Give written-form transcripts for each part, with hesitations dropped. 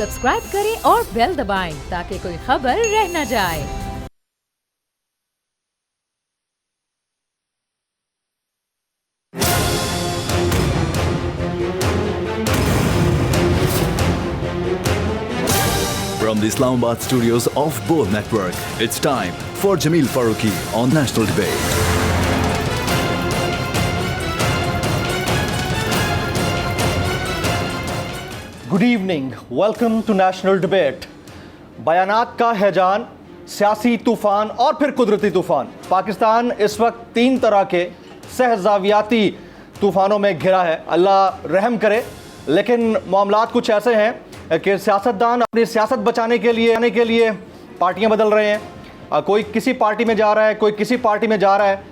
Subscribe करें और bell दबाएं ताकि कोई खबर रह न जाए। From the Islamabad studios of Bol Network, it's time for Jameel Farooqi on National Debate. Good evening, welcome to national debate. बयानात का हैजान, सियासी तूफान और फिर कुदरती तूफान। पाकिस्तान इस वक्त तीन तरह के सहजावियाती तूफानों में घिरा है। अल्लाह रहम करे, लेकिन मामलात कुछ ऐसे हैं कि सियासतदान अपनी सियासत बचाने के लिए पार्टियां बदल रहे हैं। कोई किसी पार्टी में जा रहा है, कोई किसी पार्टी में जा रहा है।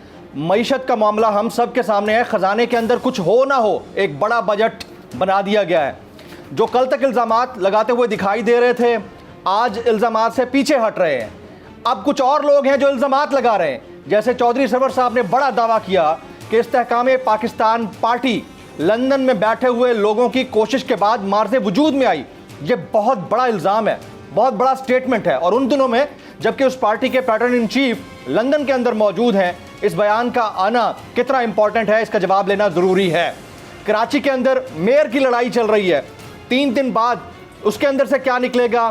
मईशत का मामला हम सब के सामने है। ख़जाने के अंदर कुछ हो ना हो, एक बड़ा बजट बना दिया गया है। जो कल तक इल्ज़ामात लगाते हुए दिखाई दे रहे थे, आज इल्ज़ामात से पीछे हट रहे हैं। अब कुछ और लोग हैं जो इल्ज़ामात लगा रहे हैं। जैसे चौधरी सरवर साहब ने बड़ा दावा किया कि इस्तेहकाम पाकिस्तान पार्टी लंदन में बैठे हुए लोगों की कोशिश के बाद मार्ज़े वजूद में आई। ये बहुत बड़ा इल्ज़ाम है, बहुत बड़ा स्टेटमेंट है। और उन दिनों में जबकि उस पार्टी के पैटर्न इन चीफ लंदन के अंदर मौजूद हैं, इस बयान का आना कितना इंपॉर्टेंट है, इसका जवाब लेना ज़रूरी है। कराची के अंदर मेयर की लड़ाई चल रही है। 3 दिन बाद उसके अंदर से क्या निकलेगा,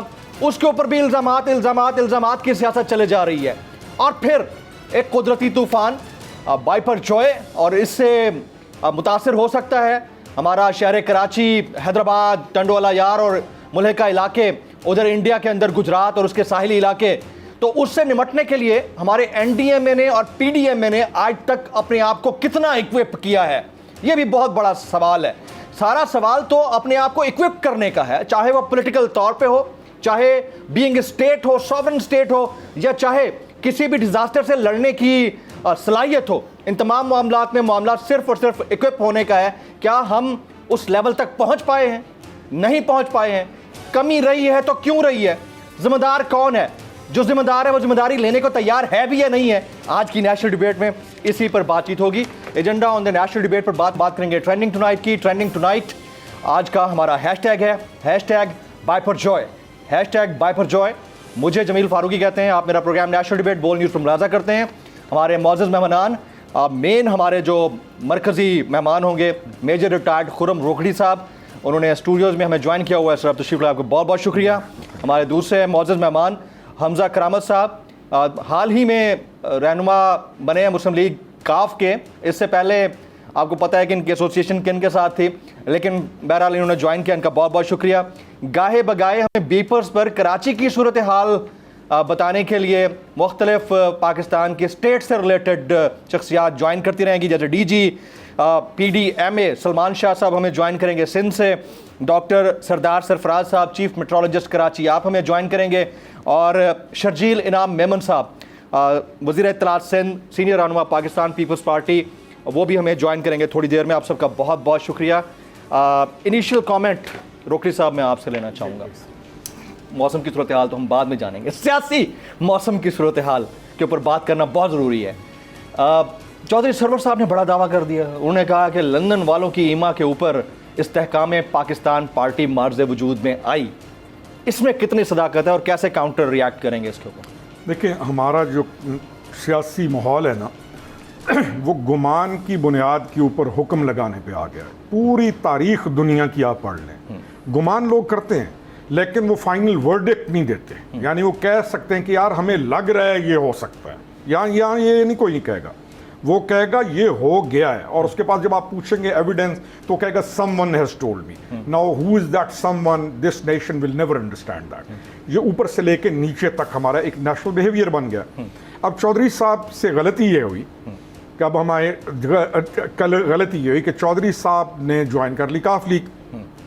उसके ऊपर भी इल्ज़ामात की सियासत चले जा रही है। और फिर एक कुदरती तूफ़ान बाइपर जॉय, और इससे मुतासिर हो सकता है हमारा शहर कराची, हैदराबाद, टंडवाला यार और मुल्हिका इलाके, उधर इंडिया के अंदर गुजरात और उसके साहिली इलाके। तो उससे निमटने के लिए हमारे एनडीएमए ने और पीडीएमए ने आज तक अपने आप को कितना इक्विप किया है, ये भी बहुत बड़ा सवाल है। सारा सवाल तो अपने आप को इक्विप करने का है, चाहे वो पॉलिटिकल तौर पे हो, चाहे बीइंग स्टेट हो, सॉवरेन स्टेट हो, या चाहे किसी भी डिजास्टर से लड़ने की सलाहियत हो। इन तमाम मामला सिर्फ और सिर्फ इक्विप होने का है। क्या हम उस लेवल तक पहुंच पाए हैं? नहीं पहुंच पाए हैं। कमी रही है तो क्यों रही है? जिम्मेदार कौन है? जो जिम्मेदार है वो जिम्मेदारी लेने को तैयार है भी या नहीं है? आज की नेशनल डिबेट में इसी पर बातचीत होगी। Agenda on the national debate पर बात करेंगे ट्रेंडिंग टुनाइट की। ट्रेंडिंग टुनाइट आज का हमारा हैशटैग है #बाइपरजॉय। #बाइपरजॉय। मुझे जमील फारूकी कहते हैं। आप मेरा प्रोग्राम नेशनल डिबेट बोल न्यूज़ पर मुलाजा करते हैं। हमारे मौजूद मेहमान, मेन हमारे जो मरकज़ी मेहमान होंगे, मेजर रिटायर्ड खुरम रोकड़ी साहब, उन्होंने स्टूडियोज़ में हमें ज्वाइन किया हुआ है। सर, तशरीफ़ लाए, आपको बहुत बहुत शुक्रिया। हमारे दूसरे मौजूद मेहमान हमजा करामत साहब, हाल ही में रहनुमा बने हैं मुस्लिम लीग काफ के। इससे पहले आपको पता है कि इनकी एसोसिएशन किन के साथ थी, लेकिन बहरहाल इन्होंने ज्वाइन किया, इनका बहुत बहुत शुक्रिया। गाहे बगाए हमें बीपर्स पर कराची की सूरत हाल बताने के लिए मुख्तलिफ पाकिस्तान के स्टेट से रिलेटेड शख्सियात ज्वाइन करती रहेंगी। जैसे DG PDMA सलमान शाह साहब हमें ज्वाइन करेंगे सिंध से। डॉक्टर सरदार सरफराज साहब, चीफ मेट्रोलॉजिस्ट कराची, आप हमें ज्वाइन करेंगे। और शर्जील इनाम मेमन साहब, वज़ीर इत्तलात सिंध, सीनियर रहनुमा पाकिस्तान पीपल्स पार्टी, वो भी हमें ज्वाइन करेंगे थोड़ी देर में। आप सबका बहुत बहुत शुक्रिया। इनिशियल कमेंट रोकड़ी साहब मैं आपसे लेना चाहूँगा। मौसम की सूरत हाल तो हम बाद में जानेंगे, सियासी मौसम की सूरत हाल के ऊपर बात करना बहुत ज़रूरी है। चौधरी सरवर साहब ने बड़ा दावा कर दिया। उन्होंने कहा कि लंदन वालों की ईमा के ऊपर इस्तेहकाम पाकिस्तान पार्टी मार्ज़े वजूद में आई। इसमें कितनी सदाकत है और कैसे काउंटर रिएक्ट करेंगे इसके ऊपर? देखिए, हमारा जो सियासी माहौल है ना, वो गुमान की बुनियाद के ऊपर हुक्म लगाने पे आ गया है। पूरी तारीख दुनिया की आप पढ़ लें, गुमान लोग करते हैं लेकिन वो फाइनल वर्डिक्ट नहीं देते। यानी वो कह सकते हैं कि यार हमें लग रहा है ये हो सकता है, या ये नहीं, कोई नहीं कहेगा, वो कहेगा ये हो गया है। और उसके बाद जब आप पूछेंगे एविडेंस तो कहेगा someone has told me. Now who is that someone? This nation will never understand that. ये ऊपर से लेके नीचे तक हमारा एक नेशनल बिहेवियर बन गया। अब चौधरी साहब से गलती ये हुई कि अब हमारे कल गलती ये हुई कि चौधरी साहब ने ज्वाइन कर ली काफ लीग।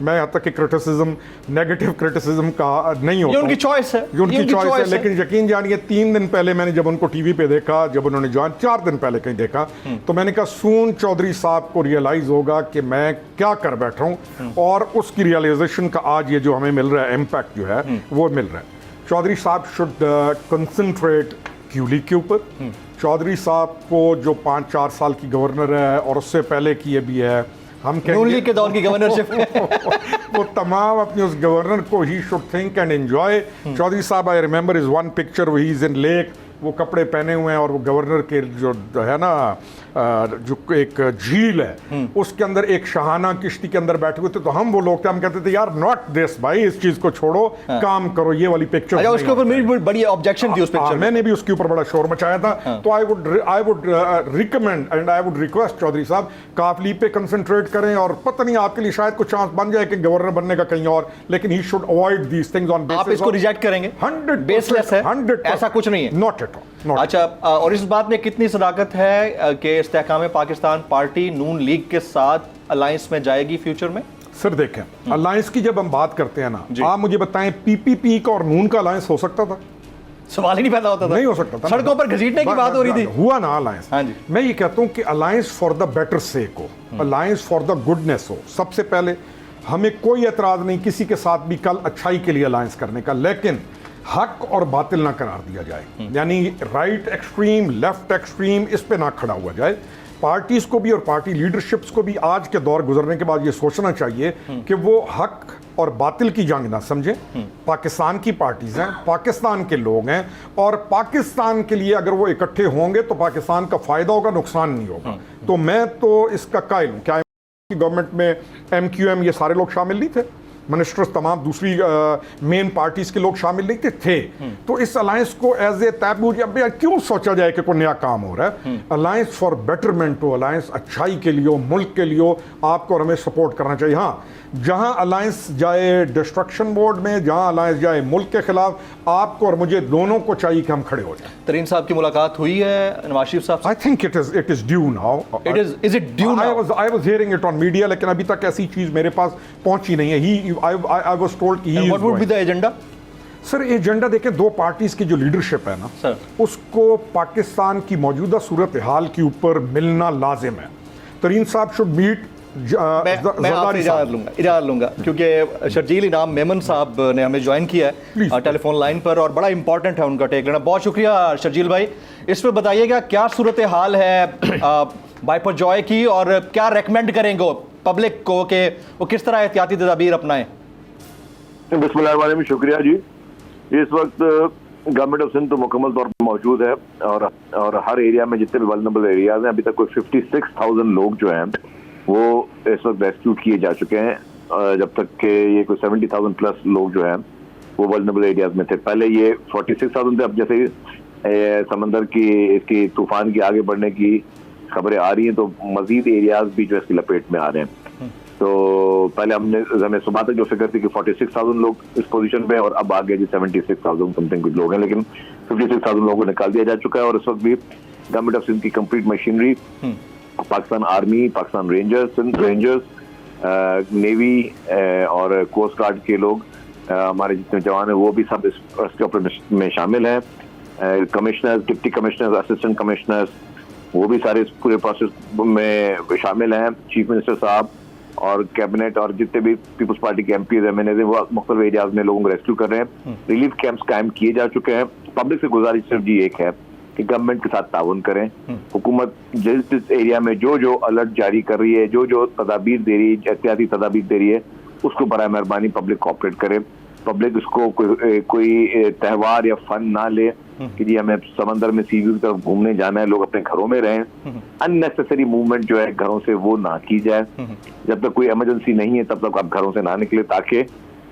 मैं यहाँ तक कि क्रिटिसिज्म, नेगेटिव क्रिटिसिज्म का नहीं होता, ये उनकी चॉइस है, उनकी चॉइस है। लेकिन यकीन जानिए 3 दिन पहले मैंने जब उनको टीवी पे देखा, जब उन्होंने ज्वाइन 4 दिन पहले कहीं देखा, तो मैंने कहा सून चौधरी साहब को रियलाइज होगा कि मैं क्या कर बैठा हूँ। और उसकी रियलाइजेशन का आज ये जो हमें मिल रहा है इम्पैक्ट जो है वो मिल रहा है। चौधरी साहब शुड कंसंट्रेट क्यू लीग के ऊपर। चौधरी साहब को जो 5-4 साल की गवर्नर है और उससे पहले की ये भी है, हम नून लीग के दौर की गवर्नरशिप वो तमाम अपने उस गवर्नर को ही should think and enjoy. Chaudhary साहब, I remember is one picture, he is in lake, वो कपड़े पहने हुए हैं और वो गवर्नर के जो है ना जो एक झील है उसके अंदर एक शाहाना किश्ती के अंदर बैठे हुए थे। तो हम वो लोग थे, हम कहते थे यार नॉट दिस भाई, इस चीज को छोड़ो, काम करो, ये वाली पिक्चर। अच्छा, उसके ऊपर मेरी बड़ी ऑब्जेक्शन थी उस पिक्चर में। मैंने भी उसके ऊपर बड़ा शोर मचाया था। तो I would recommend and I would request Chaudhary साहब, काफली पे कंसंट्रेट करें, और पता नहीं आपके लिए शायद कुछ चांस बन जाए कि गवर्नर बनने का कहीं और, लेकिन he should avoid these things on basis. आप इसको रिजेक्ट करेंगे? 100% बेसलेस है, 100% ऐसा कुछ नहीं है, नॉट एट ऑल। अच्छा, और इस बात में कितनी सदाकत है कि इस्तेहकाम पाकिस्तान पार्टी नून लीग के साथ अलायंस में जाएगी फ्यूचर में? सर देखें, अलायंस की जब हम बात करते हैं ना, आप मुझे बताएं पीपीपी का और नून का अलायंस हो सकता था? सवाल ही नहीं पैदा होता था। नहीं हो सकता था। सड़कों पर घसीटने की बात हो रही थी। हुआ ना अलायंस। हाँ जी। मैं ये कहता हूं कि अलायंस फॉर द बेटर सेक हो, अलायंस फॉर द गुडनेस हो। सबसे पहले हमें कोई एतराज नहीं किसी के साथ भी कल अच्छाई के लिए अलायंस करने का, लेकिन हक और बातिल ना करार दिया जाए, यानी राइट एक्सट्रीम लेफ्ट एक्सट्रीम इस पे ना खड़ा हुआ जाए। पार्टीज को भी और पार्टी लीडरशिप्स को भी आज के दौर गुजरने के बाद ये सोचना चाहिए कि वो हक और बातिल की जंग ना समझें। पाकिस्तान की पार्टीज हैं, पाकिस्तान के लोग हैं, और पाकिस्तान के लिए अगर वो इकट्ठे होंगे तो पाकिस्तान का फायदा होगा, नुकसान नहीं होगा। तो मैं तो इसका कायल हूं। क्या गवर्नमेंट में MQM ये सारे लोग शामिल नहीं थे? मिनिस्टर्स तमाम दूसरी मेन पार्टीज के लोग शामिल नहीं थे। तो इस अलायंस को एज ए तैबू क्यों सोचा जाए कि कोई नया काम हो रहा है? अलायंस फॉर बेटरमेंट हो, अलायंस अच्छाई के लिए हो, मुल्क के लिए हो, आपको और हमें सपोर्ट करना चाहिए। हाँ, जहां अलायंस जाए डिस्ट्रक्शन मोड में, जहां अलायंस जाए मुल्क के खिलाफ, आपको और मुझे दोनों को चाहिए कि हम खड़े हो जाए। तरीन साहब की मुलाकात हुई है नवाज शरीफ साहब से? I think it is due now. Is it due now? I was hearing it on media, लेकिन अभी तक ऐसी चीज मेरे पास पहुंची नहीं है। I was told कि he is what would be the agenda? Sir agenda देखें, दो पार्टीज की जो लीडरशिप है ना सर, उसको पाकिस्तान की मौजूदा सूरत हाल के ऊपर मिलना लाजिम है। तरीन साहब शुड मीट। मैं आपसे इजाज़त लूंगा क्योंकि शर्जील इनाम मेमन साहब ने हमें ज्वाइन किया है टेलीफोन लाइन पर, और बड़ा इंपॉर्टेंट है उनका टेक लेना। बहुत शुक्रिया शर्जील भाई। इस पर बताइएगा क्या सूरत हाल है बाइपर जॉय की, और क्या रेकमेंड करेंगे पब्लिक को कि वो किस तरह एहतियाती तदाबीर अपनाएं? बिस्मिल्लाह में शुक्रिया जी। इस वक्त गवर्नमेंट ऑफ सिंध तो मुकम्मल तौर पर मौजूद है, और हर एरिया में जितने भी वल्नरेबल एरियाज हैं, अभी तक कोई 56,000 लोग जो हैं वो इस वक्त रेस्क्यू किए जा चुके हैं, जब तक कि ये कोई 70,000 प्लस लोग जो हैं वो वल्नरेबल एरियाज में थे। पहले ये 46,000 थे, अब जैसे समंदर की इसकी तूफान की आगे बढ़ने की खबरें आ रही हैं तो मजीद एरियाज भी जो इसकी लपेट में आ रहे हैं। तो पहले हमें सुबह तक जो फिक्र थी कि 46,000 लोग इस पोजीशन पे, और अब आगे जी 76,000 समथिंग कुछ लोग हैं, लेकिन 56,000 लोगों को निकाल दिया जा चुका है। और इस वक्त भी गवर्नमेंट ऑफ सिंध की complete machinery, Pakistan army, Pakistan rangers, Sindh rangers, navy और कोस्ट गार्ड के लोग, हमारे जितने जवान हैं वो भी सब इस रेस्क्यू ऑपरेशन में शामिल हैं। Commissioners, deputy commissioners, assistant commissioners, वो भी सारे इस पूरे प्रोसेस में शामिल हैं। चीफ मिनिस्टर साहब और कैबिनेट और जितने भी पीपल्स पार्टी के एमपीज एमएनए थे वो मुख्तलिफ एरियाज में लोगों को रेस्क्यू कर रहे हैं। रिलीफ कैंप्स कायम किए जा चुके हैं। पब्लिक से गुजारिश सिर्फ जी एक है कि गवर्नमेंट के साथ ताउन करें। हुकूमत जिस एरिया में जो अलर्ट जारी कर रही है, जो तदाबीर दे रही है, एहतियाती तदाबीर दे रही है, उसको बराए मेहरबानी पब्लिक कोऑपरेट करे। पब्लिक इसको कोई त्यौहार या फन ना ले कि जी हमें समंदर में सी व्यू की तरफ घूमने जाना है, लोग अपने घरों में रहें। अननेसेसरी मूवमेंट जो है घरों से वो ना की जाए। जब तक कोई इमरजेंसी नहीं है तब तक आप घरों से ना निकले, ताकि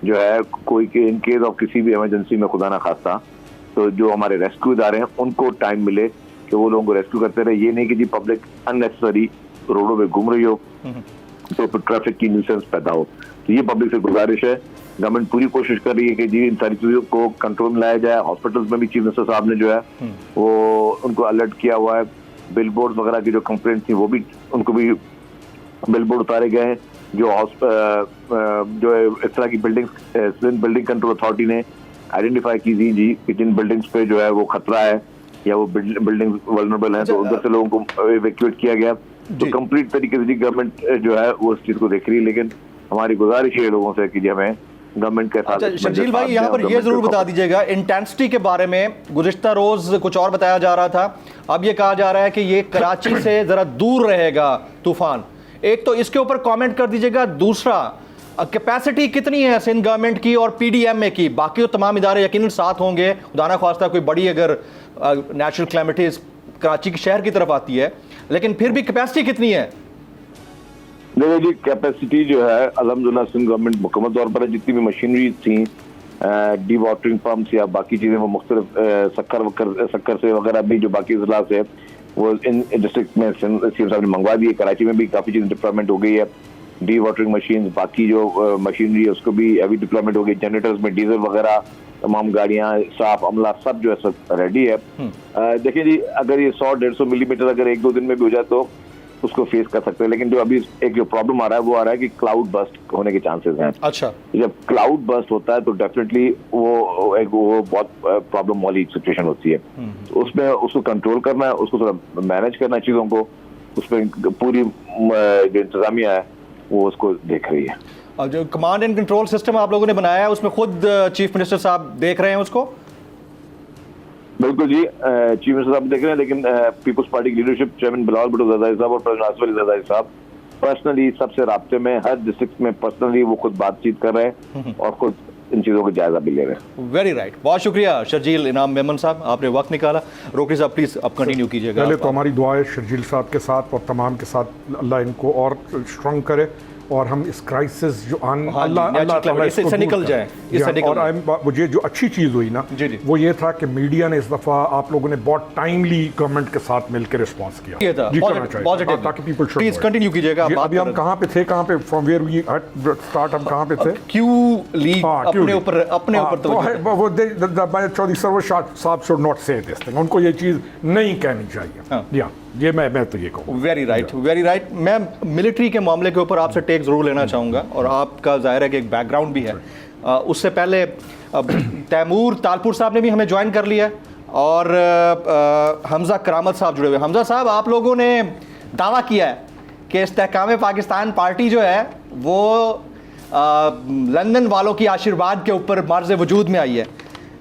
जो है कोई इन केस ऑफ किसी भी इमरजेंसी में खुदा ना खास्ता तो जो हमारे रेस्क्यू इदारे हैं उनको टाइम मिले कि वो लोगों को रेस्क्यू करते रहे। ये नहीं कि जी पब्लिक अननेसेसरी रोडों पे घूम रही हो तो ट्रैफिक की न्यूसेंस पैदा हो। तो ये पब्लिक से गुजारिश है। गवर्नमेंट पूरी कोशिश कर रही है कि जी इन सारी चीजों को कंट्रोल में लाया जाए। हॉस्पिटल्स में भी चीफ मिनिस्टर साहब ने जो है वो उनको अलर्ट किया हुआ है। बिल बोर्ड वगैरह की जो कंप्लेंट थी वो भी उनको भी बिल बोर्ड उतारे गए हैं। जो इस तरह की बिल्डिंग कंट्रोल अथॉरिटी ने आइडेंटिफाई की थी जी कि जिन बिल्डिंग्स पे जो है वो खतरा है या वो बिल्डिंग वल्नरेबल है तो उधर से लोगों को इवैक्यूएट किया गया। तो कंप्लीट तरीके से गवर्नमेंट जो है वो इस चीज को देख रही है। लेकिन हमारी गुजारिश है लोगों से कि हमें गवर्नमेंट के साथ। शर्जील भाई यहाँ पर ये जरूर बता दीजिएगा इंटेंसिटी के बारे में। गुज़िश्ता रोज कुछ और बताया जा रहा था, अब ये कहा जा रहा है कि ये कराची से जरा दूर रहेगा तूफान। एक तो इसके ऊपर कमेंट कर दीजिएगा, दूसरा कैपेसिटी कितनी है सिंध गवर्नमेंट की और पीडीएमए की? बाकी तो तमाम इदारे यकीनन साथ होंगे, खुदा ख्वास्ता कोई बड़ी अगर नेचुरल कैलेमिटीज कराची के शहर की तरफ आती है, लेकिन फिर भी कैपेसिटी कितनी है? देखिए जी, कैपेसिटी जो है अल्हम्दुलिल्लाह सिंध गवर्नमेंट मुकम्मल तौर पर जितनी भी मशीनरी थी, डी वाटरिंग पंप्स या बाकी चीज़ें वो मुख्तलिफ शक्कर से वगैरह भी जो बाकी जिला से वो इन डिस्ट्रिक्ट में सीएम साहब ने मंगवा दी है। कराची में भी काफ़ी चीज़ें डिप्लॉयमेंट हो गई है, डी वाटरिंग मशीन, बाकी जो मशीनरी है उसको भी अभी डिप्लॉयमेंट हो गई। जनरेटर्स में डीजल वगैरह, तमाम गाड़ियाँ, स्टाफ, अमला सब जो है सब रेडी है। देखिए जी, अगर ये 100-150 मिलीमीटर अगर 1-2 दिन में भी हो जाए तो उसको फेस कर सकते हैं, लेकिन जो अभी एक जो प्रॉब्लम आ रहा है वो आ रहा है कि क्लाउड बस्ट होने के चांसेस हैं। अच्छा, जब क्लाउड बस्ट होता है तो डेफिनेटली वो बहुत प्रॉब्लम वाली सिचुएशन होती है। तो उसमें उसको कंट्रोल करना है, उसको थोड़ा मैनेज करना है चीज़ों को, उसमें पूरी जो इंतजामिया है वो उसको देख रही है। और जो कमांड एंड कंट्रोल सिस्टम आप लोगों ने बनाया है उसमें खुद चीफ मिनिस्टर साहब देख रहे हैं उसको? बिल्कुल जी, चीफ मिनिस्टर साहब देख रहे हैं, लेकिन पीपल्स पार्टी की लीडरशिप चेयरमैन बिलावल भुट्टो ज़रदारी साहब और प्रेसिडेंट आसिफ अली ज़रदारी साहब पर्सनली सबसे राब्ते में, हर डिस्ट्रिक्ट में पर्सनली वो खुद बातचीत कर रहे हैं और खुद इन चीज़ों का जायजा भी ले रहे हैं। वेरी राइट, बहुत शुक्रिया शर्जील इनाम मेमन साहब, आपने वक्त निकाला। रोकरी साहब प्लीज अब कंटिन्यू कीजिएगा। पहले तो हमारी दुआ है शर्जील साहब के साथ और तमाम के साथ, अल्लाह इनको और स्ट्रॉन्ग करे और हम इस क्राइसिस जो अल्लाह ताला इससे निकल जाए, इससे निकल और मुझे जो अच्छी चीज़ हुई ना जी। वो ये था कि मीडिया ने इस दफ़ा आप लोगों ने बहुत टाइमली गवर्नमेंट के साथ मिलकर रिस्पांस किया। ये था पॉजिटिव, ताकि पीपल शुड प्लीज कंटिन्यू कीजिएगा। अभी हम कहाँ पे थे, कहाँ पे फ्रॉम वेयर वी स्टार्ट, हम कहाँ पे थे? क्यू लीग अपने ऊपर तो चौधरी सरवर साहब शुड नॉट से दिस थिंग, उनको ये चीज़ नहीं कहनी चाहिए। ये मैं तो ये कहूँ। Very right, very right. मैं मिलिट्री के मामले के ऊपर आपसे टेक ज़रूर लेना चाहूँगा और आपका ज़ाहिर है कि एक बैकग्राउंड भी है। उससे पहले तैमूर तालपुर साहब ने भी हमें ज्वाइन कर लिया और हमज़ा करामत साहब जुड़े हुए। हमज़ा साहब, आप लोगों ने दावा किया है कि इस्तेहकाम पाकिस्तान पार्टी जो है वो लंदन वालों की आशीर्वाद के ऊपर मर्ज़ वजूद में आई है।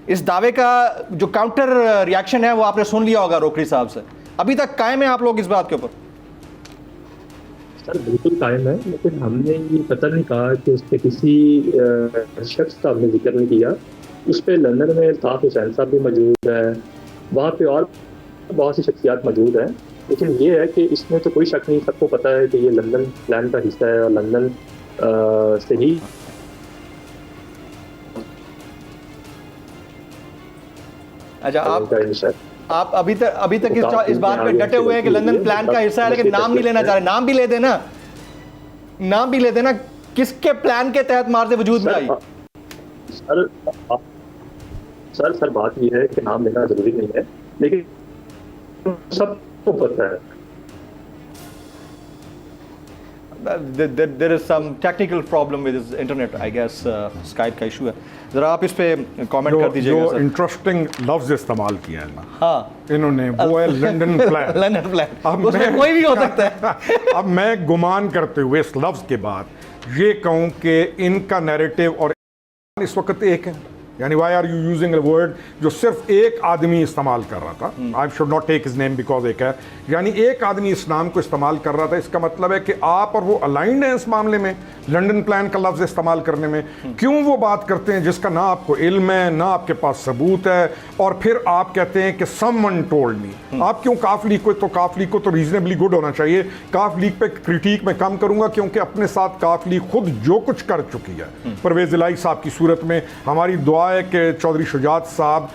इस दावे का जो काउंटर रिएक्शन है वो आपने सुन लिया होगा रोकरी साहब से। अभी तक कायम है आप लोग इस बात के ऊपर? सर बिल्कुल कायम है, लेकिन हमने ये पता नहीं कहा कि उस पर किसी शख्स का हमने जिक्र नहीं किया। उस पर लंदन में अल्ताफ हुसैन साहब भी मौजूद है, वहाँ पे और बहुत सी शख्सियात मौजूद हैं, लेकिन ये है कि इसमें तो कोई शक नहीं, सबको पता है कि ये लंदन प्लान का हिस्सा है और लंदन से ही अच्छा, आप अभी तक इस बात पे डटे हुए हैं कि लंदन प्लान का हिस्सा है, लेकिन नाम नहीं लेना चाह रहे। नाम भी ले देना, किसके प्लान के तहत मार्ज़े वजूद में आई? सर बात यह है कि नाम लेना जरूरी नहीं है, लेकिन सबको पता है। There is some technical problem with his internet, I guess. Skype का इशू है। जरा आप इस पे कमेंट कर दीजिएगा। जो इंटरेस्टिंग लफ्ज इस्तेमाल किया है ना, हाँ, इन्होंने, वो है लंदन प्लान। लंदन प्लान, उसमें कोई भी हो सकता है। अब मैं गुमान करते हुए इस लफ्ज के बाद ये कहूँ कि इनका नैरेटिव और इस वक्त एक है, यानी why are you using a word जो सिर्फ एक आदमी इस्तेमाल कर रहा था। I should not take his name because एक है, यानी एक आदमी इस नाम को इस्तेमाल कर रहा था। इसका मतलब है कि आप और वो अलाइंड हैं इस मामले में, लंदन प्लान का लफ्ज़ इस्तेमाल करने में। क्यों वो बात करते हैं जिसका ना आपको इल्म है, ना आपके पास सबूत है, और फिर आप कहते हैं कि समवन टोल्ड मी। आप क्यों काफ लीग को तो रीजनेबली गुड होना चाहिए। काफ लीग पे क्रिटिक मैं कम करूंगा क्योंकि अपने साथ काफ लीग खुद जो कुछ कर चुकी है परवेज़ इलाही साहब की सूरत में, हमारी दुआ है कि चौधरी शुजात साहब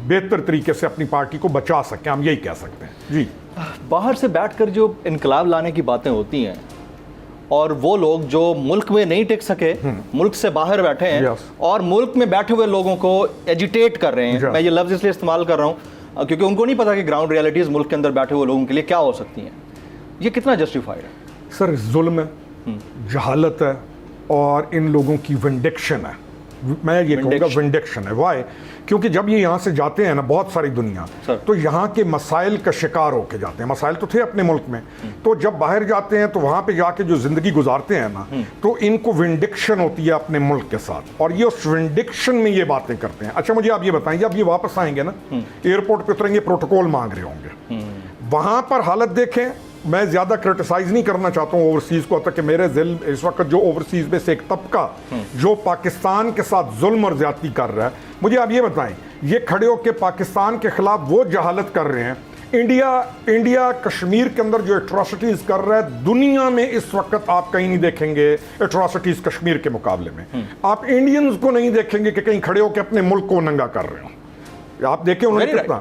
बेहतर तरीके से अपनी पार्टी को बचा सकें, हम यही कह सकते हैं जी। बाहर से बैठकर जो इनकलाब लाने की बातें होती हैं और वो लोग जो मुल्क में नहीं टिक सके, मुल्क से बाहर बैठे हैं और मुल्क में बैठे हुए लोगों को एजिटेट कर रहे हैं। मैं ये लफ्ज़ इसलिए इस्तेमाल कर रहा हूँ क्योंकि उनको नहीं पता कि ग्राउंड रियलिटीज़ मुल्क के अंदर बैठे हुए लोगों के लिए क्या हो सकती हैं। ये कितना जस्टिफाइड है? सर जुल्म है, जहालत है और इन लोगों की विंडिक्शन है। मैं ये कहूँगा विंडिक्शन है। वाई? क्योंकि जब ये यहाँ से जाते हैं ना, बहुत सारी दुनिया, तो यहाँ के मसाइल का शिकार होके जाते हैं। मसाइल तो थे अपने मुल्क में, तो जब बाहर जाते हैं तो वहाँ पे जाके जो ज़िंदगी गुजारते हैं ना, तो इनको विंडिक्शन होती है अपने मुल्क के साथ, और ये उस विंडिक्शन में ये बातें करते हैं। अच्छा मुझे आप ये बताएं, जब ये वापस आएंगे ना, एयरपोर्ट पे उतरेंगे, प्रोटोकॉल मांग रहे होंगे, वहाँ पर हालत देखें मैं ज़्यादा क्रिटिसाइज़ नहीं करना चाहता हूँ ओवरसीज़ को, तक कि मेरे दिल इस वक्त जो ओवरसीज़ में से एक तबका जो पाकिस्तान के साथ जुल्म और ज़्यादती कर रहा है, मुझे आप ये बताएं, ये खड़े होकर पाकिस्तान के ख़िलाफ़ वो जहालत कर रहे हैं। इंडिया कश्मीर के अंदर जो एट्रॉसिटीज़ कर रहा है, दुनिया में इस वक्त आप कहीं नहीं देखेंगे एट्रॉसिटीज़ कश्मीर के मुकाबले में। आप इंडियंस को नहीं देखेंगे कि कहीं खड़े होकर अपने मुल्क को नंगा कर रहे हो। आप देखें उन्होंने कितना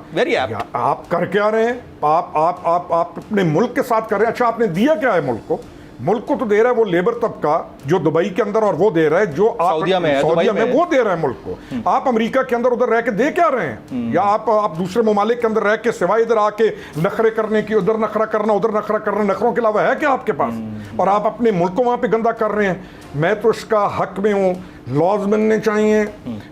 आप कर क्या रहे हैं, आप अपने मुल्क के साथ कर रहे हैं। अच्छा, आपने दिया क्या है मुल्क को? मुल्क को तो दे रहा है वो लेबर तबका जो दुबई के अंदर, और वो दे रहा है जो सऊदीया में वो दे रहा है मुल्क को। आप अमेरिका के अंदर उधर रह के दे क्या रहे हैं? या आप दूसरे ममालिक के अंदर रह के सिवाय इधर आके नखरे करने की, उधर नखरा करना, उधर नखरा करना, नखरों के अलावा है क्या आपके पास? और आप अपने मुल्क को वहां पे गंदा कर रहे हैं। मैं तो इसका हक में हूँ, लॉज बनने चाहिए।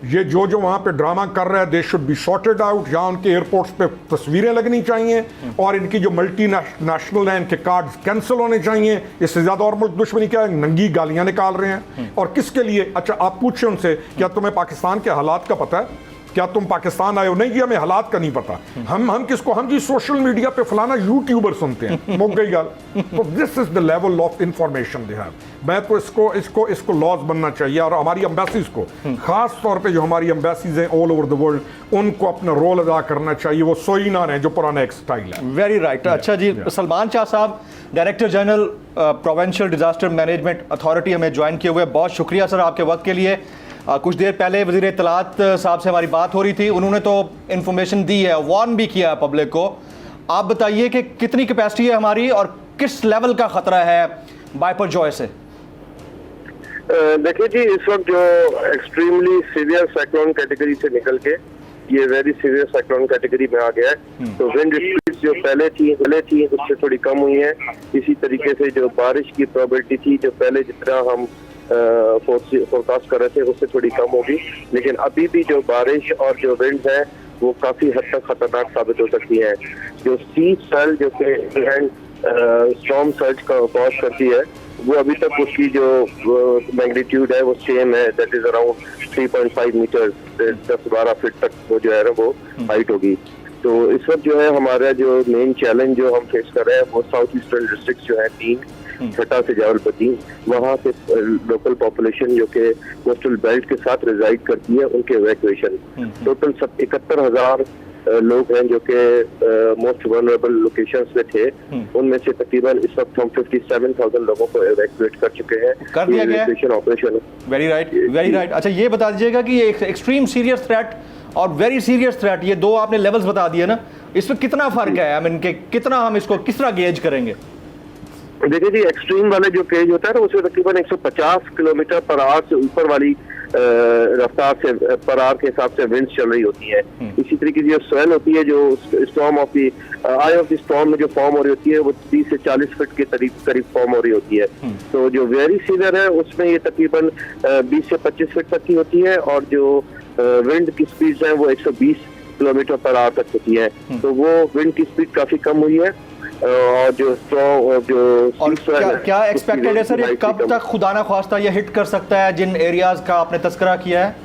ये जो वहां पे ड्रामा कर रहा है, they should be sorted out. या उनके एयरपोर्ट्स पे तस्वीरें लगनी चाहिए, और इनकी जो मल्टी नेशनल है, इनके कार्ड्स कैंसिल होने चाहिए। इससे ज्यादा और मुल्क दुश्मनी क्या है? नंगी गालियां निकाल रहे हैं, और किसके लिए? अच्छा, आप पूछे उनसे, क्या तुम्हें पाकिस्तान के हालात का पता है? क्या तुम पाकिस्तान आए हो? नहीं जी, हमें हालात का नहीं पता। हम किसको? हम जी सोशल मीडिया पे फलाना यूट्यूबर सुनते हैं, मुक गई गाल। तो this is the level of information they have. मैं तो इसको लॉज बनना चाहिए, और हमारी एम्बेसीज को, खास तौर पे जो हमारी एम्बेसीज हैं ऑल ओवर द वर्ल्ड, उनको अपना रोल अदा करना चाहिए। वो सोई ना रहे जो पुराना एक स्टाइल है। Very right. अच्छा जी, सलमान शाह साहब, director general provincial disaster management authority, हमें ज्वाइन किए हुए। बहुत शुक्रिया सर आपके वक्त के लिए। कुछ देर पहले वज़ीर इत्तलात साहब से हमारी बात हो रही थी, उन्होंने तो इन्फॉर्मेशन दी है, वार्न भी किया है पब्लिक को। आप बताइए कि कितनी कैपेसिटी है हमारी और किस लेवल का खतरा है बाइपर जॉय से? देखिए जी, इस वक्त जो एक्सट्रीमली सीवियर साइक्लोन कैटेगरी से निकल के ये वेरी सीवियर साइक्लोन कैटेगरी में आ गया है। तो विंड स्पीड जो पहले थी उससे थोड़ी कम हुई है। इसी तरीके से जो बारिश की प्रोबेबिलिटी थी, जो पहले जितना हम फोरकास्ट कर रहे थे, उससे थोड़ी कम होगी। लेकिन अभी भी जो बारिश और जो विंड है वो काफी हद तक खतरनाक साबित हो सकती है। जो सी सेल जो कि स्टॉर्म सर्ज का कॉज करती है, वो अभी तक उसकी जो मैग्नीट्यूड है वो सेम है, that is around 3.5 metre, 10-12 feet तक वो जो है ना वो हाइट होगी। तो इस वक्त जो है हमारा जो मेन चैलेंज जो हम फेस कर रहे हैं वो साउथ ईस्टर्न डिस्ट्रिक्ट जो है 3 छठा से जावलपति, वहाँ पे लोकल पॉपुलेशन जो कि कोस्टल बेल्ट के साथ रिजाइड करती है, उनके इवैक्यूएशन। टोटल 71,000 लोग हैं जो कि मोस्ट वल्नरेबल लोकेशंस पे थे। उनमें से तकरीबन इस वक्त हम 57,000 लोगों को इवैक्यूएट कर चुके हैं। कर दिया गया ऑपरेशन। Very right. अच्छा, ये बता दीजिएगा कि ये एक्सट्रीम सीरियस थ्रेट और वेरी सीरियस थ्रेट, ये दो आपने लेवल्स बता दिए ना, इसमें कितना फर्क है? आई मीन के कितना हम इसको किस तरह गेज करेंगे? देखिए जी, एक्सट्रीम वाले जो केज होता है ना, उसमें तकरीबन 150 किलोमीटर पर आवर से ऊपर वाली रफ्तार से पर आवर के हिसाब से विंड्स चल रही होती है। इसी तरीके की जो स्वेल होती है, जो storm of the I of the storm में जो फॉर्म हो रही होती है, वो 30 से 40 फीट के करीब फॉर्म हो रही होती है। तो जो वेरी सीवियर है उसमें ये तकरीबन 20 से 25 फीट तक की होती है, और जो विंड की स्पीड है वो 120 किलोमीटर पर आवर तक होती है। तो वो विंड की स्पीड काफी कम हुई है। और जो क्या एक्सपेक्टेड है सर, ये कब तक खुदा ना ख्वास्ता ये हिट कर सकता है जिन एरियाज का आपने तस्करा किया है?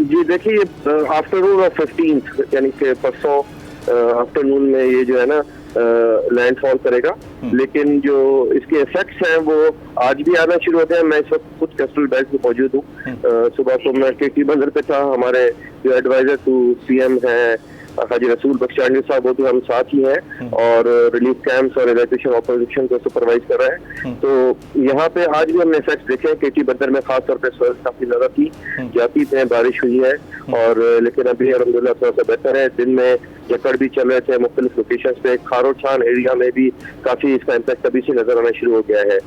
जी देखिए, आफ्टरनून ऑफ 15th यानी कि परसों आफ्टरनून में ये जो है ना लैंडफॉल करेगा। लेकिन जो इसके इफेक्ट्स हैं वो आज भी आना शुरू होते हैं। मैं इस वक्त खुद कोस्टल बेल्ट में मौजूद हूँ। सुबह को मैं केटी बंदर पे था, हमारे जो एडवाइजर टू सीएम है हाजी रसूल बख्शानी साहब, वो तो हम साथ ही हैं और रिलीफ कैंप्स और इवैक्यूएशन ऑपरेशन को सुपरवाइज कर रहे हैं। तो यहाँ पे आज भी हमने इफेक्ट देखे हैं। केटी बंदर में खासतौर पर स्वेल काफी ज्यादा थी, जाती में बारिश हुई है, और लेकिन अभी अल्हम्दुलिल्लाह थोड़ा सा बेहतर है। दिन में जकड़ भी चल रहे थे मुख्तलिफ लोकेशन पे। खारोछान एरिया में भी काफी इसका इम्पैक्ट अभी से नजर आना शुरू हो गया है।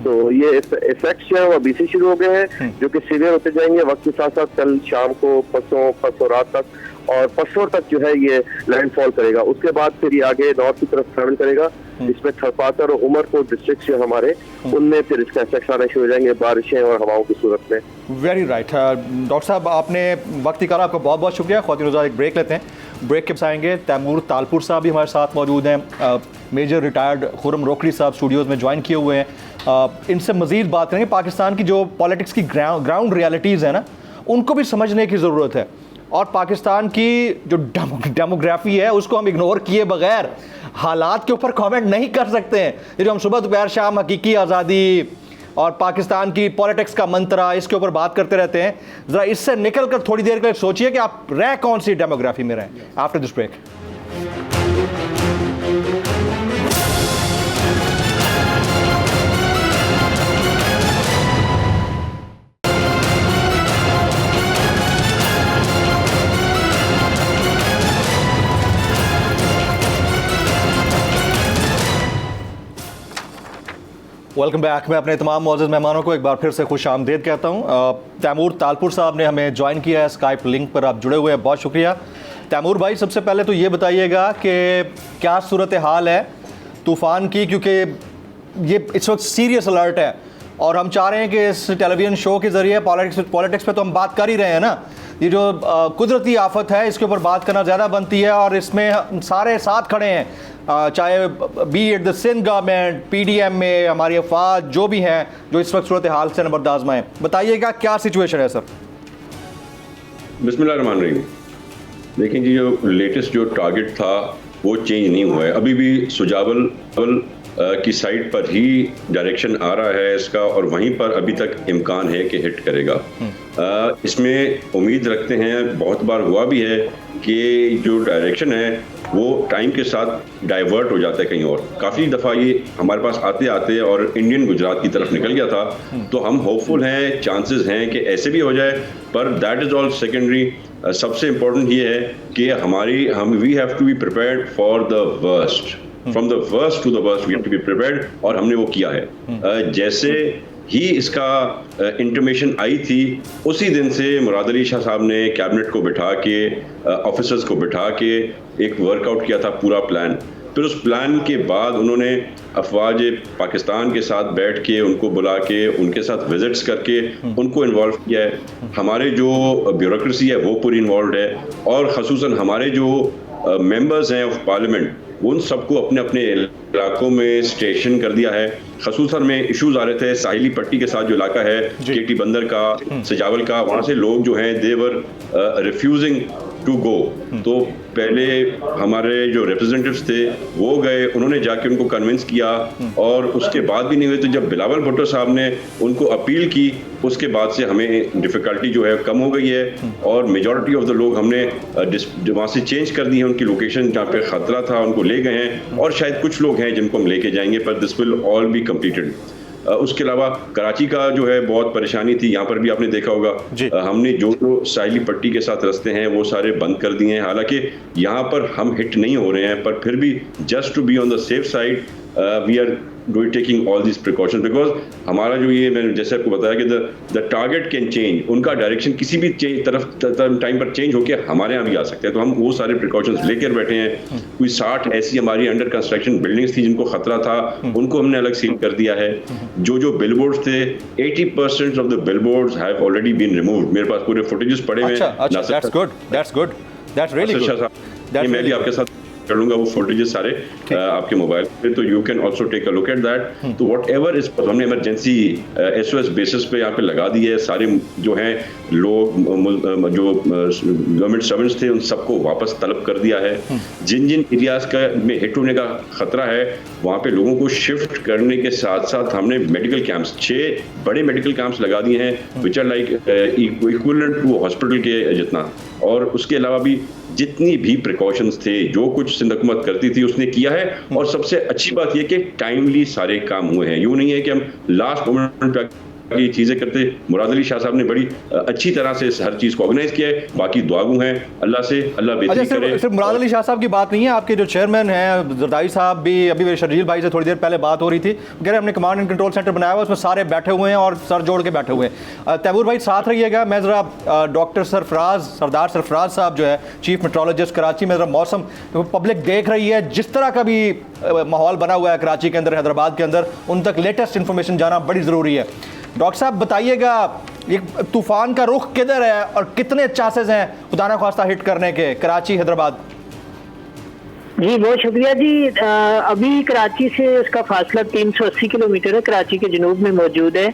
तो ये इफेक्ट्स जो है वो अभी से शुरू हो गए हैं, जो कि सीवियर होते जाएंगे वक्त के साथ साथ। कल शाम को, परसों रात तक और परसों तक जो है ये लैंडफॉल करेगा। उसके बाद फिर ये आगे नॉर्थ की तरफ ट्रैवल करेगा, जिसमें थरपातर और उमरकोट डिस्ट्रिक्ट जो हमारे, उनमें फिर इसका इफेक्ट आना शुरू हो जाएंगे बारिशें और हवाओं की सूरत में। Very right. डॉक्टर साहब, आपने वक्त निकाला, आपका बहुत बहुत शुक्रिया। ख्वातीन एक ब्रेक लेते हैं। ब्रेक के आएंगे तैमूर तालपुर साहब भी हमारे साथ मौजूद हैं, मेजर रिटायर्ड खुरम रोकड़ी साहब स्टूडियोज़ में ज्वाइन किए हुए हैं। इनसे मज़ीद बात करेंगे। पाकिस्तान की जो पॉलिटिक्स की ग्राउंड रियलिटीज़ है ना, उनको भी समझने की ज़रूरत है, और पाकिस्तान की जो डेमोग्राफी है उसको हम इग्नोर किए बगैर हालात के ऊपर कमेंट नहीं कर सकते हैं। ये जो हम सुबह दोपहर शाम हकीकी आज़ादी और पाकिस्तान की पॉलिटिक्स का मंत्रा इसके ऊपर बात करते रहते हैं, ज़रा इससे निकल कर थोड़ी देर के लिए सोचिए कि आप रह कौन सी डेमोग्राफी में रहें। After this break. Welcome back. मैं अपने तमाम मौजूद मेहमानों को एक बार फिर से खुश आमदीद कहता हूँ। तैमूर तालपुर साहब ने हमें ज्वाइन किया है, स्काइप लिंक पर आप जुड़े हुए हैं, बहुत शुक्रिया। तैमूर भाई, सबसे पहले तो ये बताइएगा कि क्या सूरत हाल है तूफ़ान की, क्योंकि ये इस वक्त सीरियस अलर्ट है और हम चाह रहे हैं कि इस टेलीविज़न शो के ज़रिए पॉलिटिक्स पे तो हम बात कर ही रहे हैं ना, ये जो कुदरती आफत है इसके ऊपर बात करना ज़्यादा बनती है और इसमें सारे साथ खड़े हैं, चाहे be at the Sindh government, PDM में हमारी अफवाज जो भी हैं जो इस वक्त सूरत हाल से नंबर आजमाएं। बताइएगा क्या सिचुएशन है सर। बिस्मिल्लाहिर्रहमानिर्रहीम। देखिए जी, जो लेटेस्ट जो टारगेट था वो चेंज नहीं हुआ है, अभी भी सुजावल की साइड पर ही डायरेक्शन आ रहा है इसका और वहीं पर अभी तक इम्कान है कि हिट करेगा। इसमें उम्मीद रखते हैं, बहुत बार हुआ भी है कि जो डायरेक्शन है वो टाइम के साथ डाइवर्ट हो जाता है कहीं और। काफ़ी दफ़ा ये हमारे पास आते आते और इंडियन गुजरात की तरफ निकल गया था, तो हम होपफुल हैं, चांसेस हैं कि ऐसे भी हो जाए, पर दैट इज़ ऑल सेकेंडरी। सबसे इम्पोर्टेंट ये है कि we have to be prepared for the worst, from the worst to the worst we have to be prepared, और हमने वो किया है। जैसे ही इसका इंटीमेशन आई थी उसी दिन से मुराद अली शाह साहब ने कैबिनेट को बिठा के, ऑफिसर्स को बिठा के एक वर्कआउट किया था पूरा प्लान। फिर उस प्लान के बाद उन्होंने अफवाज पाकिस्तान के साथ बैठ के, उनको बुला के, उनके साथ विजिट्स करके उनको इन्वॉल्व किया है। हमारे जो ब्यूरोक्रेसी है वो पूरी इन्वॉल्व है, और ख़ुसूसन हमारे जो मेंबर्स हैं ऑफ पार्लियामेंट उन सबको अपने अपने इलाकों में स्टेशन कर दिया है। खसूसन में इश्यूज आ रहे थे साहिली पट्टी के साथ जो इलाका है, केटी बंदर का, सजावल का, वहाँ से लोग जो हैं दे वर रिफ्यूजिंग टू गो। तो पहले हमारे जो रिप्रेजेंटेटिव्स थे वो गए, उन्होंने जाके उनको कन्विंस किया, और उसके बाद भी नहीं हुए। तो जब बिलावल भुट्टो साहब ने उनको अपील की, उसके बाद से हमें डिफ़िकल्टी जो है कम हो गई है, और मेजॉरिटी ऑफ द लोग हमने वहाँ से चेंज कर दी है, उनकी लोकेशन जहाँ पे ख़तरा था उनको ले गए हैं, और शायद कुछ लोग हैं जिनको हम लेके जाएंगे, पर this will all be completed. उसके अलावा कराची का जो है बहुत परेशानी थी, यहाँ पर भी आपने देखा होगा, हमने जो साहिली पट्टी के साथ रास्ते हैं वो सारे बंद कर दिए हैं। हालांकि यहाँ पर हम हिट नहीं हो रहे हैं, पर फिर भी just to be on the safe side we are taking all this precaution, because हमारा जो ये मैंने जैसे आपको बताया कि द टारगेट कैन चेंज, उनका डायरेक्शन किसी भी तरफ टाइम पर चेंज होकर हमारे यहाँ भी आ सकते हैं। तो हम वो सारे प्रिकॉशंस लेकर बैठे हैं। कोई 60 ऐसी हमारी अंडर कंस्ट्रक्शन बिल्डिंग्स थी जिनको खतरा था, उनको हमने अलग सील कर दिया है। जो बिलबोर्ड्स थे, 80% of the billboards have already been removed. मेरे पास पूरे फुटेजेस पड़े हुए हैं। मैं भी आपके साथ कर लूंगा वो फुटेजेस सारे आपके मोबाइल पे, तो you can also take a look at that. तो वॉट एवर इस हमने इमरजेंसी SOS बेसिस पे यहाँ पे लगा दी है। सारे जो हैं लोग जो गवर्नमेंट सर्वेंट्स थे उन सबको वापस तलब कर दिया है। जिन जिन एरियाज का में हिट होने का खतरा है वहाँ पे लोगों को शिफ्ट करने के साथ साथ हमने मेडिकल कैंप्स, 6 बड़े मेडिकल कैंप्स लगा दिए हैं, which are like equivalent to hospital के जितना। और उसके अलावा भी जितनी भी प्रिकॉशंस थे, जो कुछ सिंध हुकूमत करती थी उसने किया है। और सबसे अच्छी बात यह कि टाइमली सारे काम हुए हैं। यूँ नहीं है कि हम लास्ट मोमेंट पे ये चीज़ें करते। मुराद अली शाह साहब ने बड़ी अच्छी तरह से हर चीज़ को ऑर्गेनाइज किया है। बाकी दुआगू हैं अल्लाह से, अल्लाह बेहतरी करे। सिर्फ मुराद अली शाह साहब की बात नहीं है, आपके जो चेयरमैन हैं जरदारी साहब भी, अभी शर्जील भाई से थोड़ी देर पहले बात हो रही थी, कह रहे हमने कमांड एंड कंट्रोल सेंटर बनाया हुआ, उसमें सारे बैठे हुए हैं और सर जोड़ के बैठे हुए हैं। तैमूर भाई साथ रहिएगा। मैं ज़रा डॉक्टर सरदार सरफराज साहब जो है चीफ मेट्रोलॉजिस्ट कराची में, ज़रा मौसम पब्लिक देख रही है, जिस तरह का भी माहौल बना हुआ है कराची के अंदर, हैदराबाद के अंदर, उन तक लेटेस्ट इन्फॉर्मेशन जाना बड़ी ज़रूरी है। डॉक्टर साहब बताइएगा ये तूफान का रुख किधर है और कितने चांसेस हैं खुदा ना ख्वास्ता हिट करने के कराची हैदराबाद? जी बहुत शुक्रिया जी। अभी कराची से उसका फासला 380 किलोमीटर है, कराची के जनूब में मौजूद है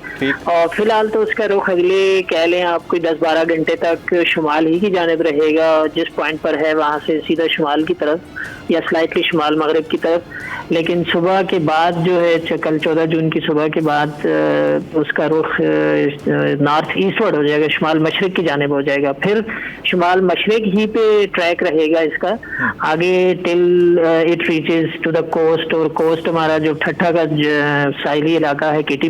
और फिलहाल तो उसका रुख अगले कह लें आप कोई 10-12 घंटे तक शुमाल ही की जानिब रहेगा। जिस पॉइंट पर है वहाँ से सीधा शुमाल की तरफ या स्लाइटली शुमाल मगरिब की तरफ, लेकिन सुबह के बाद जो है कल 14 जून की सुबह के बाद उसका रुख नॉर्थ ईस्टवर्ड हो जाएगा, शुमाल मशरक की जानिब हो जाएगा। फिर शुमाल मशरक ही पे ट्रैक रहेगा इसका आगे till it reaches to the coast. और कोस्ट हमारा जो ठट्ठा का साहिली इलाका है केटी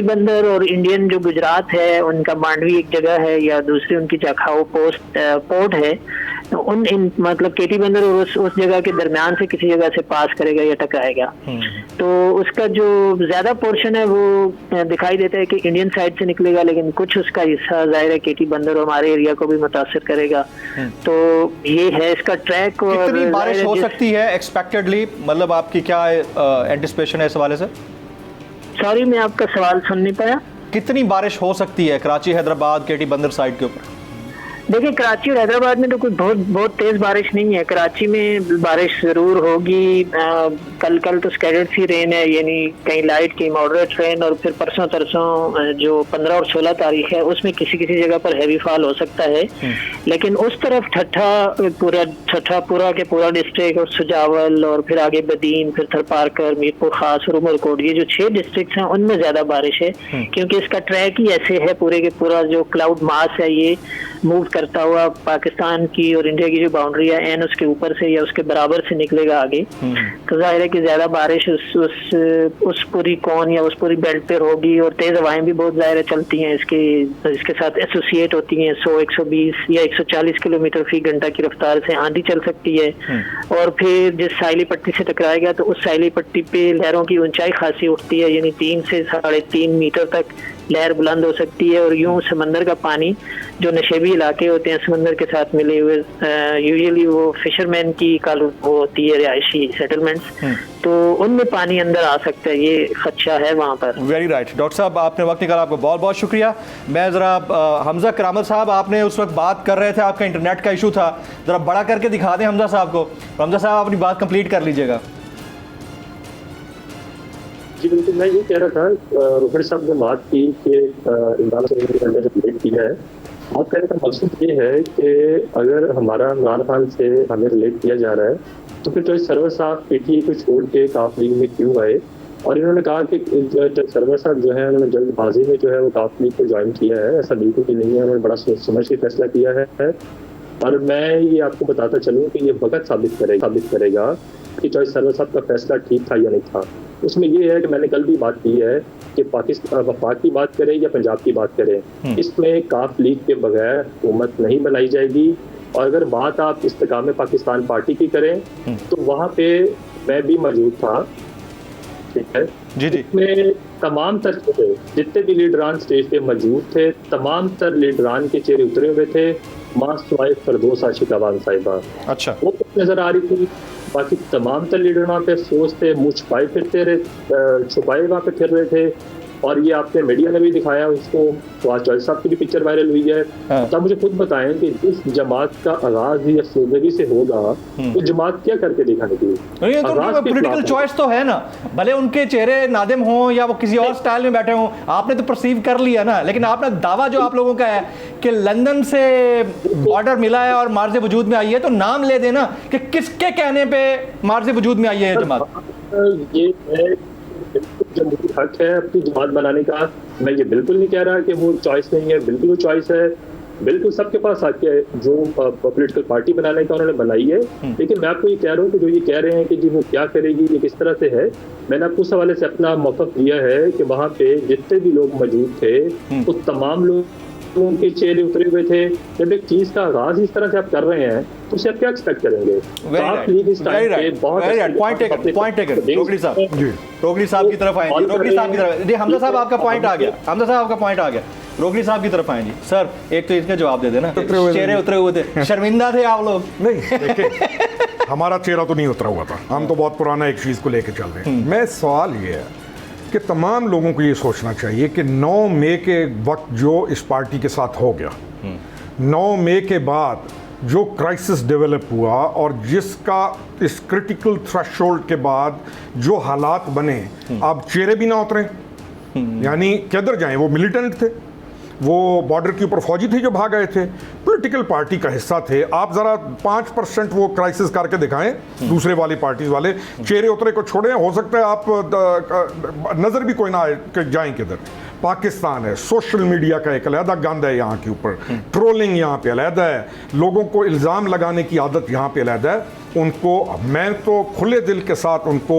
बंदर और इंडियन जो गुजरात है उनका मांडवी एक जगह है या दूसरी उनकी जाखाऊ पोर्ट है, तो मतलब केटी बंदर और उस जगह के दरमियान से किसी जगह से पास करेगा या टकराएगा। तो उसका जो ज्यादा पोर्शन है वो दिखाई देता है कि इंडियन साइड से निकलेगा, लेकिन कुछ उसका हिस्सा जाहिर है केटी बंदर और हमारे एरिया को भी मुतासिर करेगा। तो ये है इसका ट्रैक। कितनी बारिश हो सकती है एक्सपेक्टेडली, मतलब आपकी क्या एंटिसिपेशन है इस हवाले से? सॉरी मैं आपका सवाल सुन नहीं पाया। कितनी बारिश हो सकती है कराची हैदराबाद केटी बंदर साइड के ऊपर? देखिए कराची और हैदराबाद में तो कोई बहुत तेज बारिश नहीं है। कराची में बारिश जरूर होगी। कल तो स्कैटर्ड सी रेन है, यानी कहीं लाइट कहीं मॉडरेट रेन, और फिर परसों तरसों जो 15 और 16 तारीख है उसमें किसी जगह पर हैवी फॉल हो सकता है। लेकिन उस तरफ ठट्ठा के पूरा डिस्ट्रिक्ट और सुजावल और फिर आगे बदीन, फिर थरपारकर, मीरपुर खास और उमरकोट, ये जो 6 डिस्ट्रिक्ट हैं उनमें ज्यादा बारिश है, क्योंकि इसका ट्रैक ही ऐसे है। पूरे के पूरा जो क्लाउड मास है ये मूव करता हुआ पाकिस्तान की और इंडिया की जो बाउंड्री है एन उसके ऊपर से या उसके बराबर से निकलेगा आगे। तो जाहिर है कि ज्यादा बारिश उस पूरी कौन या उस पूरी बेल्ट पे होगी, और तेज हवाएं भी बहुत जाहिर चलती हैं इसके साथ एसोसिएट होती हैं। 100, 120 या 140 किलोमीटर फी घंटा की रफ्तार से आंधी चल सकती है। और फिर जिस साइली पट्टी से टकराएगा तो उस साइली पट्टी पे लहरों की ऊंचाई खासी उठती है, यानी 3 से 3.5 मीटर तक लहर बुलंद हो सकती है। और यूं समंदर का पानी जो नशेबी इलाके होते हैं समंदर के साथ मिले हुए, यूजुअली वो फिशरमैन की वो होती है रिहायशी सेटलमेंट्स, तो उनमें पानी अंदर आ सकता है, ये खदशा है वहाँ पर। वेरी राइट डॉक्टर साहब, आपने वक्त निकाला, आपको बहुत बहुत शुक्रिया। मैं ज़रा हमजा करामत साहब, आपने उस वक्त बात कर रहे थे, आपका इंटरनेट का इशू था, ज़रा बड़ा करके दिखा दें हमजा साहब को। हमजा साहब अपनी बात कंप्लीट कर लीजिएगा। जी बिल्कुल, मैं ये कह रहा था रोहित साहब ने बात की कि इमरान खान ने रिलेट किया है। बात करने का मकसद ये है कि अगर हमारा इमरान खान से हमें रिलेट किया जा रहा है तो फिर तो सरवर साहब पीटीआई को छोड़ के काफ लीग में क्यों आए। और इन्होंने कहा कि सरवर साहब जो है उन्होंने जल्दबाजी में जो है वो काफ लीग को ज्वाइन किया है, ऐसा बिल्कुल भी नहीं है। उन्होंने बड़ा सोच समझ के फैसला किया है। और मैं ये आपको बताता चलूँ कि ये वक्त साबित करेगा कि चाहे सरवर साहब का फैसला ठीक था या नहीं था। उसमें ये है कि मैंने कल भी बात की है कि पाकिस्तान वफाक की बात करें या पंजाब की बात करें, इसमें काफ लीग के बगैर हुकूमत नहीं बनाई जाएगी। और अगर बात आप इस्तेकाम पाकिस्तान पार्टी की करें तो वहाँ पे मैं भी मौजूद था, ठीक है जी। इसमें तमाम तर जितने भी लीडरान स्टेज पे मौजूद थे, तमाम तर लीडरान के चेहरे उतरे हुए थे, मास्टर फरदौस आशिक अवान साहिबा अच्छा वो नजर आ रही थी। बाकी तमाम तर लीडर वहाँ पे अफसोस थे, मुँह छुपाए वहाँ पे फिर रहे थे। और ये आपने मीडिया ने भी दिखाया उसको, फवाद चौधरी साहब की भी पिक्चर वायरल हुई है। तो आप मुझे खुद बताएं कि जिस जमात का आगाज ही अफसोसगी से होगा तो जमात क्या करके दिखाने की? तो पॉलिटिकल चॉइस तो है ना, भले उनके चेहरे नादिम हों या वो किसी और स्टाइल में बैठे हों, आपने तो परसीव कर लिया ना। लेकिन आपने दावा जो आप लोगों का है कि लंदन से ऑर्डर मिला है और मार्ज वजूद में आई है, तो नाम ले देना कि किसके कहने पे मार्ज वजूद में आई है जमात। ये जमहूरी हक है अपनी जमात बनाने का। मैं ये बिल्कुल नहीं कह रहा कि वो चॉइस नहीं है, बिल्कुल वो चॉइस है, बिल्कुल सबके पास हक है जो पॉलिटिकल पार्टी बनाने का उन्होंने बनाई है। लेकिन मैं आपको ये कह रहा हूँ कि जो ये कह रहे हैं कि जी वो क्या करेगी, ये किस तरह से है, मैंने आपको उस हवाले से अपना मौक़िफ़ दिया है कि वहाँ पे जितने भी लोग मौजूद थे वो तमाम लोगों के चेहरे उतरे हुए थे। जब एक चीज का आगाज इस तरह से आप कर रहे हैं तो उसे आप क्या एक्सपेक्ट करेंगे? रोगली साहब की तरफ आएंगे, रोगली साहब की तरफ जी। हमजा साहब आपका पॉइंट आ गया, हमजा साहब आपका पॉइंट आ गया, रोगली साहब की तरफ आए जी। सर एक तो इसका जवाब दे देना, चेहरे उतरे हुए थे, शर्मिंदा थे आप लोग? नहीं देखिए, हमारा चेहरा तो नहीं उतरा हुआ था, हम तो बहुत पुराना एक चीज को लेके चल रहे हैं। मैं सवाल ये है कि तमाम लोगों को ये सोचना चाहिए कि 9 मई के वक्त जो इस पार्टी के साथ हो गया, 9 मई के बाद जो क्राइसिस डेवलप हुआ और जिसका इस क्रिटिकल थ्रेशोल्ड के बाद जो हालात बने, अब चेहरे भी ना उतरे, यानी किधर जाएं? वो मिलिटेंट थे, वो बॉर्डर के ऊपर फौजी थे जो भाग गए थे, पॉलिटिकल पार्टी का हिस्सा थे। आप ज़रा 5% वो क्राइसिस करके दिखाएं, दूसरे वाली पार्टी वाले चेहरे उतरे को छोड़ें, हो सकता है आप नज़र भी कोई ना आए कि जाएं किधर। पाकिस्तान है, सोशल मीडिया का एक अलहदा गंद है यहाँ के ऊपर, ट्रोलिंग यहाँ पे अलहदा है, लोगों को इल्ज़ाम लगाने की आदत यहाँ पे अलहदा है। उनको मैं तो खुले दिल के साथ उनको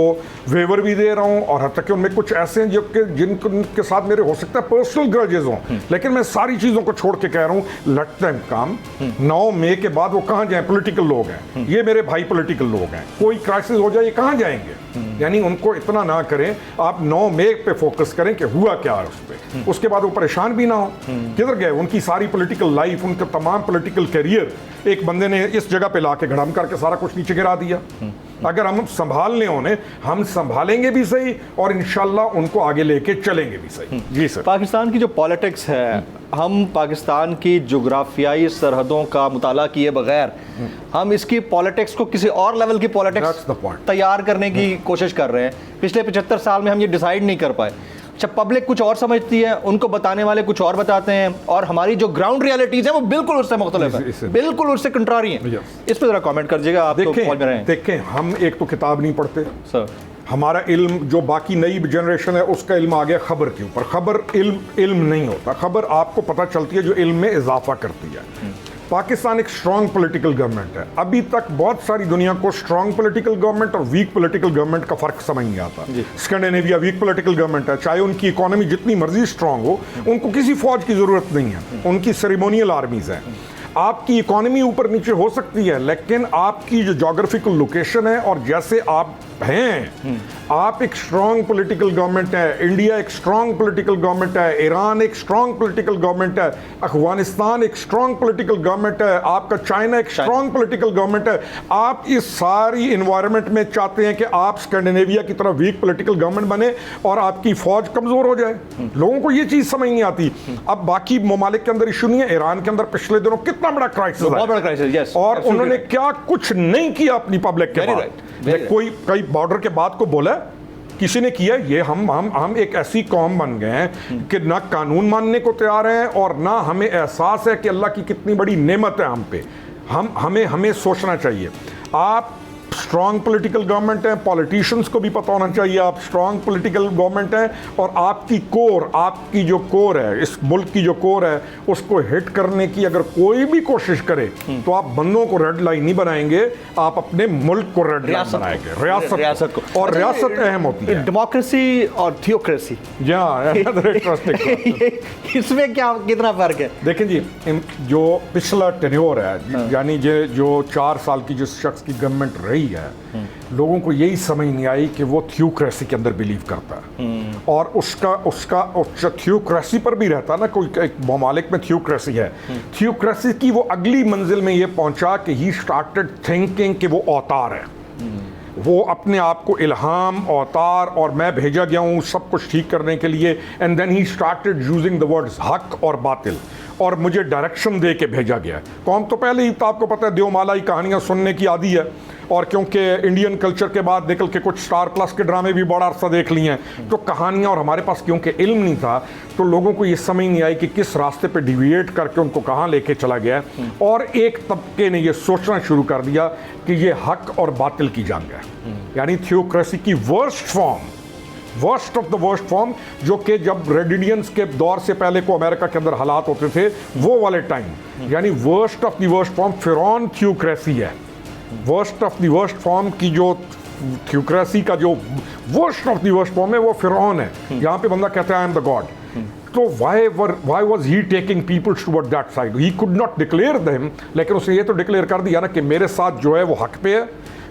वेवर भी दे रहा हूँ, और हद तक कि उनमें कुछ ऐसे हैं जो कि जिनके साथ मेरे हो सकता है पर्सनल ग्रजेस हों, लेकिन मैं सारी चीज़ों को छोड़ के कह रहा हूँ लेट देम कम। 9 मई के बाद वो कहाँ जाएं? पॉलिटिकल लोग हैं, ये मेरे भाई पॉलिटिकल लोग हैं, कोई क्राइसिस हो जाए ये कहाँ जाएंगे? यानी उनको इतना ना करें, आप 9 मई पे फोकस करें कि हुआ क्या है उस पर, उसके बाद वो परेशान भी ना हो किधर गए। उनकी सारी पॉलिटिकल लाइफ, उनका तमाम पॉलिटिकल करियर एक बंदे ने इस जगह पे लाके घड़म करके सारा कुछ नीचे गिरा दिया। अगर हम संभालने होने, हम संभालेंगे भी सही और इंशाल्लाह उनको आगे लेके चलेंगे भी सही। जी सर। पाकिस्तान की जो पॉलिटिक्स है, हम पाकिस्तान की जोग्राफियाई सरहदों का मुताला किए बगैर हम इसकी पॉलिटिक्स को किसी और लेवल की पॉलिटिक्स तैयार करने की कोशिश कर रहे हैं। पिछले 75 साल में हम ये डिसाइड नहीं कर पाए। अच्छा, पब्लिक कुछ और समझती है, उनको बताने वाले कुछ और बताते हैं, और हमारी जो ग्राउंड रियलिटीज है वो बिल्कुल उससे मुख्तलिफ है, बिल्कुल उससे कंट्रारी है। इस पर जरा कमेंट कर दीजिएगा। आप तो फौज में रहे हैं। देखें, हम एक तो किताब नहीं पढ़ते सर, हमारा इल्म जो बाकी नई जनरेशन है उसका इल्म आ गया खबर के ऊपर। खबर इल्म नहीं होता, खबर आपको पता चलती है जो इल्म में इजाफा करती है। पाकिस्तान एक स्ट्रॉन्ग पॉलिटिकल गवर्नमेंट है। अभी तक बहुत सारी दुनिया को स्ट्रॉन्ग पॉलिटिकल गवर्नमेंट और वीक पॉलिटिकल गवर्नमेंट का फर्क समझ नहीं आता। स्कैंडिनेविया वीक पॉलिटिकल गवर्नमेंट है, चाहे उनकी इकोनॉमी जितनी मर्जी स्ट्रांग हो, उनको किसी फौज की जरूरत नहीं है, उनकी सेरेमोनियल आर्मीज हैं। आपकी इकोनॉमी ऊपर नीचे हो सकती है, लेकिन आपकी जो जोग्राफिकल लोकेशन है और जैसे आप हैं, आप एक स्ट्रॉन्ग पॉलिटिकल गवर्नमेंट है। इंडिया एक स्ट्रॉन्ग पॉलिटिकल गवर्नमेंट है, ईरान एक स्ट्रॉन्ग पॉलिटिकल गवर्नमेंट है, अफगानिस्तान एक स्ट्रॉन्ग पॉलिटिकल गवर्नमेंट है, आपका चाइना एक स्ट्रॉन्ग पॉलिटिकल गवर्नमेंट है। आप इस सारी इन्वायरमेंट में चाहते हैं कि आप स्कैंडिनेविया की तरह वीक पॉलिटिकल गवर्नमेंट बने और आपकी फौज कमजोर हो जाए। लोगों को ये चीज समझ नहीं आती। अब बाकी ममालिक के अंदर इशू नहीं है, ईरान के अंदर पिछले दिनों कितना बड़ा क्राइसिस, बहुत बड़ा क्राइसिस, और उन्होंने क्या कुछ नहीं किया अपनी पब्लिक के बाद। कोई कई बॉर्डर के बाद को बोला किसी ने किया? ये हम एक ऐसी कौम बन गए हैं कि ना कानून मानने को तैयार हैं और ना हमें एहसास है कि अल्लाह की कितनी बड़ी नेमत है हम पे। हमें सोचना चाहिए। आप स्ट्रॉन्ग पॉलिटिकल गवर्नमेंट है, पॉलिटिशियंस को भी पता होना चाहिए आप स्ट्रॉन्ग पॉलिटिकल गवर्नमेंट है, और आपकी जो कोर है, इस मुल्क की जो कोर है, उसको हिट करने की अगर कोई भी कोशिश करे तो आप बंदों को रेड लाइन नहीं बनाएंगे, आप अपने मुल्क को रेड लाइन बनाएंगे, रियासत को। और रियासत अहम होती है। डेमोक्रेसी और थियोक्रेसी, इसमें क्या कितना फर्क है? देखें जी, जो पिछला टेन्योर है, यानी जो 4 साल की जिस शख्स की गवर्नमेंट रही है, लोगों को यही समझ नहीं आई कि वो थियोक्रेसी के अंदर बिलीव करता है, और उसका थियोक्रेसी पर भी रहता ना। कोई एक ममालिक में थियोक्रेसी है, थियोक्रेसी की वो अगली मंजिल में ये पहुंचा कि ही स्टार्टेड थिंकिंग कि वो अवतार है, वो अपने आप को इल्हाम, अवतार और मैं भेजा गया हूँ सब कुछ ठीक करने के लिए। And then he started using the words हक और बातिल, और मुझे डायरेक्शन दे के भेजा गया है। कौम तो पहले ही, तो आपको पता है, देवमाला की कहानियाँ सुनने की आदी है, और क्योंकि इंडियन कल्चर के बाद निकल के कुछ स्टार प्लस के ड्रामे भी बड़ा अरसा देख लिए हैं, तो कहानियाँ, और हमारे पास क्योंकि इल्म नहीं था तो लोगों को ये समझ नहीं आई कि किस रास्ते पे डिविएट करके उनको कहाँ लेके चला गया, और एक तबके ने ये सोचना शुरू कर दिया कि ये हक और बातिल की जंग है। यानी थियोक्रेसी की worst of the worst form, जो कि जब रेड इंडियंस के दौर से पहले को अमेरिका के अंदर हालात होते थे, वो वाले टाइम, यानी worst of the worst form फिरौन थियोक्रेसी है। Worst of the worst form की जो थियोक्रेसी का जो worst of the worst form है वो फिरौन है। यहाँ पे बंदा कहता है आई एम द गॉड। तो why was he taking people toward that side? He could not declare them, लेकिन उसने ये तो डिक्लेयर कर दिया ना कि मेरे साथ जो है वो हक पे है,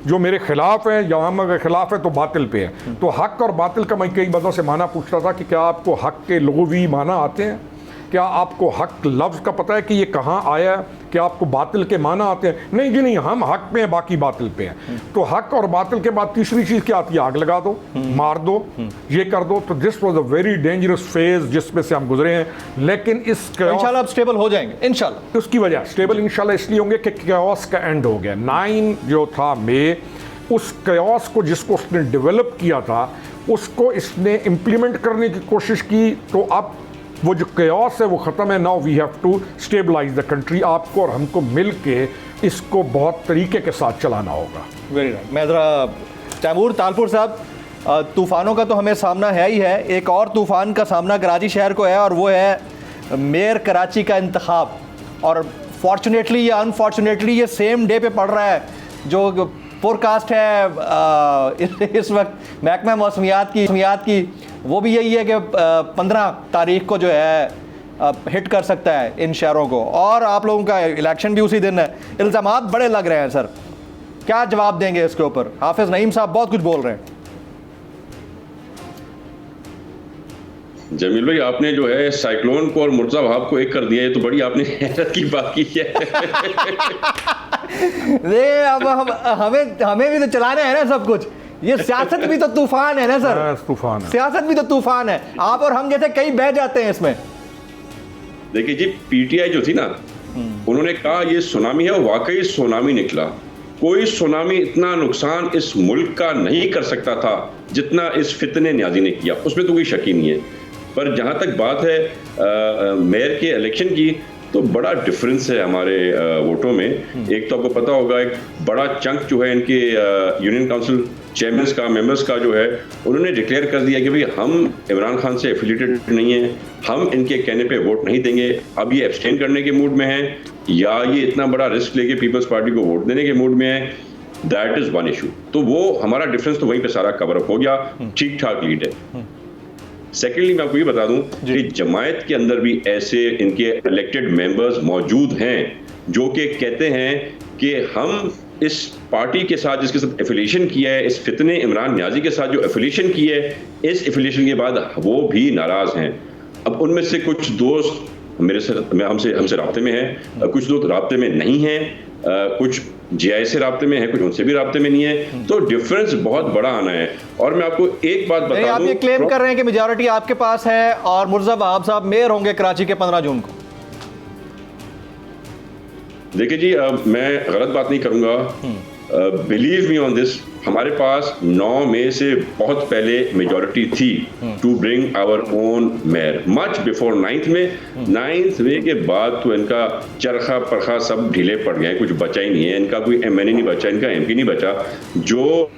जो मेरे खिलाफ है, या हम अगर खिलाफ है तो बातिल पे है। तो हक और बातिल का मैं कई बंदों से माना पूछता था कि क्या आपको हक के लुग़वी माना आते हैं? क्या आपको हक लफ्ज़ का पता है कि ये कहाँ आया है? क्या आपको बातिल के माना आते हैं? नहीं जी नहीं, हम हक पे हैं, बाकी बातिल पे हैं। तो हक और बातिल के बाद तीसरी चीज़ क्या आती है? आग लगा दो, मार दो, ये कर दो। तो this was a very dangerous phase जिसमें से हम गुजरे हैं। लेकिन इस इंशाल्लाह आप स्टेबल हो जाएंगे इंशाल्लाह। उसकी वजह स्टेबल इंशाल्लाह इसलिए होंगे कि कैओस का एंड हो गया। 9 जो था मई, उस कैओस को जिसको उसने डेवलप किया था उसको इसने इम्प्लीमेंट करने की कोशिश की। तो अब वो जो कैओस है वो ख़त्म है। Now we have to stabilise the country. आपको और हमको मिल के इसको बहुत तरीके के साथ चलाना होगा। Very right. मैं ज़रा तैमूर तालपुर साहब, तूफ़ानों का तो हमें सामना है ही है, एक और तूफ़ान का सामना कराची शहर को है और वो है मेयर कराची का इंतखाब। और फॉर्चुनेटली या अनफॉर्चुनेटली ये सेम डे पे पड़ रहा है। जो फोरकास्ट है इस वक्त महकमा मौसमियात की वो भी यही है कि 15 तारीख को जो है हिट कर सकता है इन शहरों को। और आप लोगों का इलेक्शन भी उसी दिन है। इल्ज़ामात बड़े लग रहे हैं सर, क्या जवाब देंगे इसके ऊपर? हाफिज़ नईम साहब बहुत कुछ बोल रहे हैं। जमील भाई, आपने जो है साइक्लोन को और मुर्तज़ा वहाब को एक कर दिया, ये तो बड़ी आपने हैरत की बात की है। अब हमें भी तो चलाना है ना सब कुछ। ये सियासत भी तो तूफान है ना सर, तूफान है। सियासत भी तो तूफान है। आप और हम जैसे कई बह जाते हैं इसमें। देखिए जी, पीटीआई जो थी ना, उन्होंने कहा ये सुनामी है, वाकई सुनामी निकला। कोई सुनामी इतना नुकसान इस मुल्क का नहीं कर सकता था जितना इस फितने न्याजी ने किया, उसमें तो कोई शक ही नहीं है। पर जहाँ तक बात है मेयर के इलेक्शन की, तो बड़ा डिफरेंस है हमारे वोटों में। एक तो आपको पता होगा, एक बड़ा चंक जो है इनके यूनियन काउंसिल चेयरमैन का, मेंबर्स का जो है, उन्होंने डिक्लेयर कर दिया कि भाई हम इमरान खान से एफिलिएटेड नहीं है, हम इनके कहने पे वोट नहीं देंगे। अब ये एब्सटेन करने के मूड में हैं या ये इतना बड़ा रिस्क लेके पीपल्स पार्टी को वोट देने के मूड में है, दैट इज वन इशू। तो वो हमारा डिफरेंस तो वहीं पे सारा कवर अप हो गया, ठीक ठाक लीड है। सेकेंडली मैं आपको ये बता दूं कि जमायत के अंदर भी ऐसे इनके इलेक्टेड मेंबर्स मौजूद हैं जो कि कहते हैं कि हम इस पार्टी के साथ जिसके साथ एफिलिएशन किया है, इस फितने इमरान न्याजी के साथ जो एफिलिएशन की है, इस एफिलिएशन के बाद वो भी नाराज हैं। अब उनमें से कुछ दोस्त मेरे से हमसे राब्ते में हैं, कुछ लोग राब्ते में नहीं हैं, कुछ जीआई से राब्ते में है, कुछ उनसे भी राब्ते में नहीं है। तो डिफरेंस बहुत बड़ा आना है। और मैं आपको एक बात बता दूं, आप ये क्लेम कर रहे हैं कि मेजॉरिटी आपके पास है और मुर्तज़ा वहाब साहब मेयर होंगे कराची के 15 जून को। देखिए जी, मैं गलत बात नहीं करूंगा, बिलीव मी ऑन दिस। हमारे पास 9 मई से बहुत पहले मेजॉरिटी थी to bring our own mayor, much before 9th मई के बाद तो इनका चरखा परखा सब ढीले पड़ गए, कुछ बचा ही नहीं है। इनका कोई एमएनए नहीं बचा, इनका एमपी नहीं बचा। जो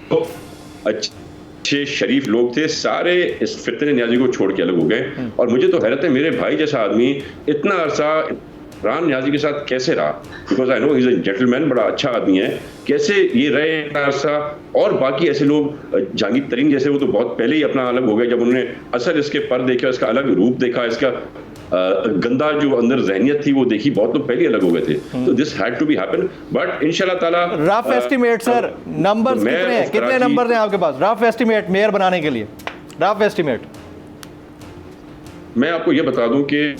अच्छे शरीफ लोग थे सारे इस फितने न्याजी को छोड़ के अलग हो गए। और मुझे तो हैरत है, मेरे भाई जैसा आदमी इतना अरसा इमरान न्याजी के साथ कैसे रहा, because I know he is a gentleman, बड़ा अच्छा आदमी है, कैसे ये रहे इतना अरसा। और बाकी ऐसे लोग, जहांगीर तरीन जैसे, वो तो बहुत पहले ही अपना अलग हो गए जब उन्होंने असल इसके पर देखा, इसका अलग रूप देखा, इसका गंदा जो अंदर जहनियत थी वो देखी, बहुत लोग पहले अलग हो गए थे। तो this had to be happen, but इंशाल्लाह ताला। रफ एस्टिमेट सर, नंबर्स कितने नंबर्स हैं आपके पास? रफ एस्टिमेट मेयर बनाने के लिए, रफ एस्टिमेट। मैं आपको ये बता दूं कि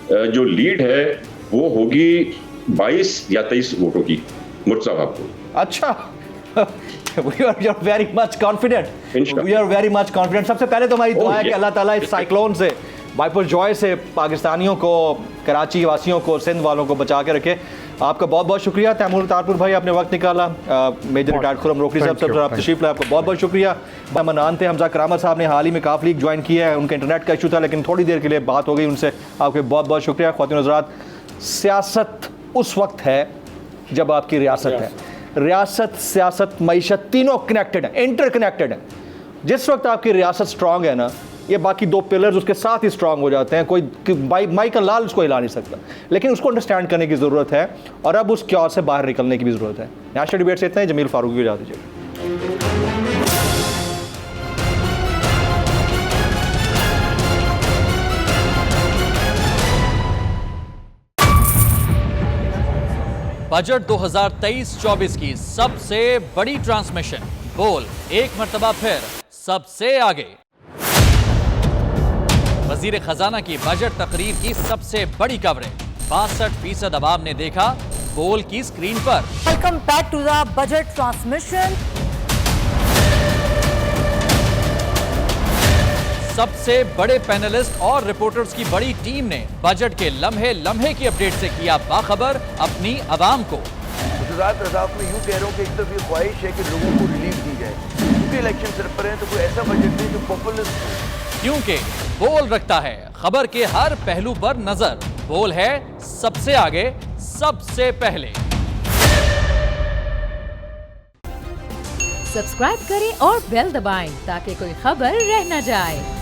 जो लीड है वो होगी 22 या 23 वोटों की मुर्तज़ा वहाब को। अच्छा, we are very much confident. We are very much confident. सबसे पहले तो हमारी दुआ है कि अल्लाह ताला इस साइक्लोन से, बाइपोल जॉय से पाकिस्तानियों को, कराची वासियों को, सिंध वालों को बचा के रखे। आपका बहुत बहुत शुक्रिया तैमूर तारपुर भाई, आपने वक्त निकाला। मेजर रिटायर्ड खुरम रोकड़ी साहब आप तशरीफ लाए, आपको बहुत बहुत शुक्रिया। मनान थे हमजा करामत साहब ने हाल ही में काफ़ी लीग ज्वाइन किया है, उनका इंटरनेट का इशू था लेकिन थोड़ी देर के लिए बात हो गई उनसे, आपके बहुत बहुत शुक्रिया। ख्वातीन हज़रात, सियासत उस वक्त है जब आपकी रियासत है। रियासत, सियासत, मईशत तीनों कनेक्टेड है, इंटरकनेक्टेड है। जिस वक्त आपकी रियासत स्ट्रांग है ना, ये बाकी दो पिलर्स उसके साथ ही स्ट्रांग हो जाते हैं। कोई माइकल लाल उसको हिला नहीं सकता, लेकिन उसको अंडरस्टैंड करने की ज़रूरत है और अब उस क्योर से बाहर निकलने की भी ज़रूरत है। नेशनल डिबेट से इतना ही, जमील फारूकी को इजाज़त दीजिए। बजट 2023-24 की सबसे बड़ी ट्रांसमिशन, बोल एक मर्तबा फिर सबसे आगे। वजीर खजाना की बजट तकरीर की सबसे बड़ी कवरेज। 62% अवाम ने देखा बोल की स्क्रीन पर। Welcome back to the budget transmission. सबसे बड़े पैनलिस्ट और रिपोर्टर्स की बड़ी टीम ने बजट के लम्हे लम्हे की अपडेट से किया बाखबर अपनी अवाम को। रजाक में यूं कह रहा हूं कि एक तरफ ये ख्वाहिश है कि लोगों को रिलीफ दी जाए, क्योंकि इलेक्शन सिर पर है, तो कोई ऐसा बजट नहीं जो पॉपुलिस्ट हो। क्योंकि बोल रखता है खबर के हर पहलू पर नजर। बोल है सबसे आगे, सबसे पहले। सब्सक्राइब करें और बेल दबाएं ताकि कोई खबर रह न जाए।